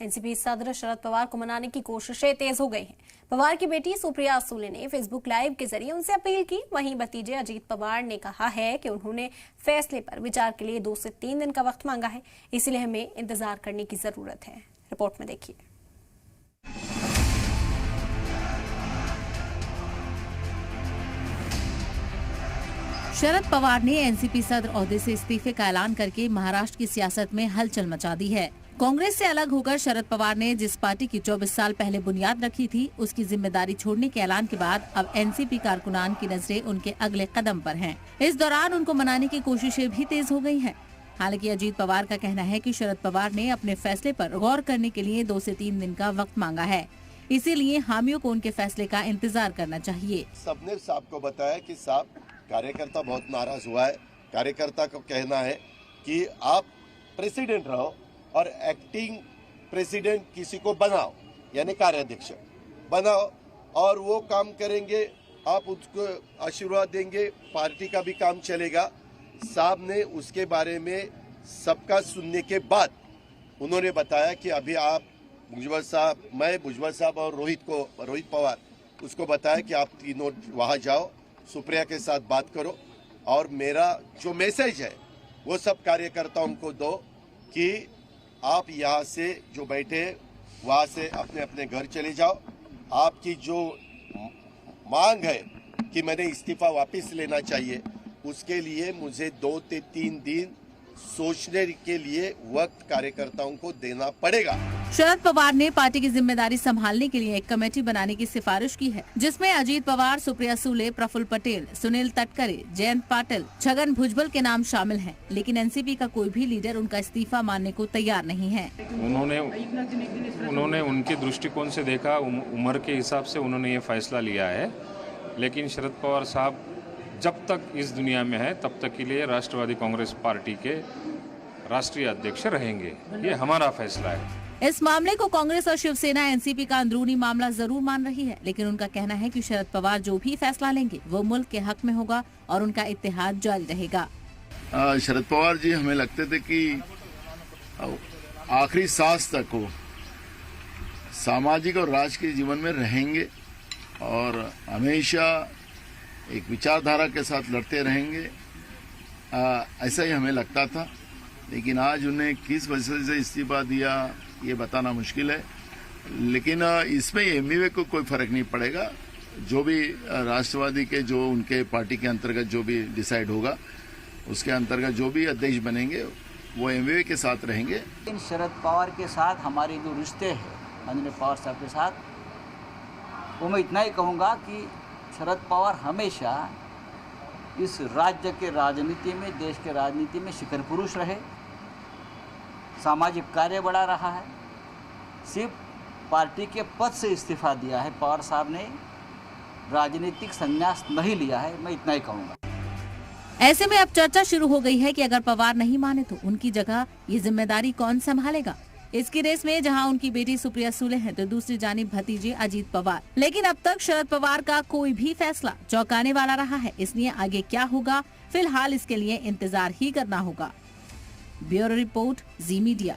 NCP सदर शरद पवार को मनाने की कोशिशें तेज हो गई हैं। पवार की बेटी सुप्रिया सुले ने फेसबुक लाइव के जरिए उनसे अपील की। वहीं भतीजे अजीत पवार ने कहा है कि उन्होंने फैसले पर विचार के लिए 2 से 3 दिन का वक्त मांगा है, इसलिए हमें इंतजार करने की जरूरत है। रिपोर्ट में देखिए। शरद पवार ने एनसीपी सदर ओहदे से इस्तीफे का ऐलान करके महाराष्ट्र की सियासत में हलचल मचा दी है। कांग्रेस से अलग होकर शरद पवार ने जिस पार्टी की 24 साल पहले बुनियाद रखी थी, उसकी जिम्मेदारी छोड़ने के ऐलान के बाद अब एनसीपी कारकुनान की नजरें उनके अगले कदम पर हैं। इस दौरान उनको मनाने की कोशिशें भी तेज हो गई हैं। हालांकि अजीत पवार का कहना है कि शरद पवार ने अपने फैसले पर गौर करने के लिए 2 से 3 दिन का वक्त मांगा है, इसीलिए हामियों को उनके फैसले का इंतजार करना चाहिए। सबने साहब को बताया कि साहब कार्यकर्ता बहुत नाराज हुआ है। कार्यकर्ता को कहना है कि आप प्रेसिडेंट रहो और एक्टिंग प्रेसिडेंट किसी को बनाओ, यानी कार्याध्यक्ष बनाओ, और वो काम करेंगे, आप उसको आशीर्वाद देंगे, पार्टी का भी काम चलेगा। साहब ने उसके बारे में सबका सुनने के बाद उन्होंने बताया कि अभी आप भुजबल साहब, मैं भुजबल साहब और रोहित पवार उसको बताया कि आप तीनों वहाँ जाओ, सुप्रिया के साथ बात करो, और मेरा जो मैसेज है वो सब कार्यकर्ताओं को दो कि आप यहाँ से जो बैठे वहाँ से अपने अपने घर चले जाओ। आपकी जो मांग है कि मैंने इस्तीफा वापस लेना चाहिए, उसके लिए मुझे 2 से 3 दिन सोचने के लिए वक्त कार्यकर्ताओं को देना पड़ेगा। शरद पवार ने पार्टी की जिम्मेदारी संभालने के लिए एक कमेटी बनाने की सिफारिश की है, जिसमें अजीत पवार, सुप्रिया सुले, प्रफुल्ल पटेल, सुनील तटकरे, जयंत पाटिल, छगन भुजबल के नाम शामिल हैं। लेकिन एनसीपी का कोई भी लीडर उनका इस्तीफा मानने को तैयार नहीं है। उन्होंने उनके दृष्टिकोण से देखा, उम्र के हिसाब से उन्होंने ये फैसला लिया है। लेकिन शरद पवार साहब जब तक इस दुनिया में है तब तक के लिए राष्ट्रवादी कांग्रेस पार्टी के राष्ट्रीय अध्यक्ष रहेंगे। ये हमारा फैसला है। इस मामले को कांग्रेस और शिवसेना एनसीपी का अंदरूनी मामला जरूर मान रही है, लेकिन उनका कहना है कि शरद पवार जो भी फैसला लेंगे वो मुल्क के हक में होगा और उनका इत्तेहाद जारी रहेगा। शरद पवार जी हमें लगते थे कि आखिरी सांस तक वो सामाजिक और राजकीय जीवन में रहेंगे और हमेशा एक विचारधारा के साथ लड़ते रहेंगे, ऐसा ही हमें लगता था। लेकिन आज उन्हें किस वजह से इस्तीफा दिया ये बताना मुश्किल है। लेकिन इसमें एमवीए को कोई फर्क नहीं पड़ेगा। जो भी राष्ट्रवादी के जो उनके पार्टी के अंतर्गत जो भी डिसाइड होगा, उसके अंतर्गत जो भी अध्यक्ष बनेंगे वो एमवीए के साथ रहेंगे। लेकिन शरद पवार के साथ हमारे जो रिश्ते हैं आदरणीय पवार साहब के साथ, वो मैं इतना ही कहूँगा कि शरद पवार हमेशा इस राज्य के राजनीति में, देश के राजनीति में शिखर पुरुष रहे, सामाजिक कार्य बढ़ा रहा है। सिर्फ पार्टी के पद से इस्तीफा दिया है, पवार साहब ने राजनीतिक संन्यास नहीं लिया है, मैं इतना ही कहूँगा। ऐसे में अब चर्चा शुरू हो गई है कि अगर पवार नहीं माने तो उनकी जगह ये जिम्मेदारी कौन संभालेगा। इसकी रेस में जहां उनकी बेटी सुप्रिया सुले हैं तो दूसरी जानिब भतीजे अजीत पवार। लेकिन अब तक शरद पवार का कोई भी फैसला चौंकाने वाला रहा है, इसलिए आगे क्या होगा फिलहाल इसके लिए इंतजार ही करना होगा। ब्यूरो रिपोर्ट, जी मीडिया।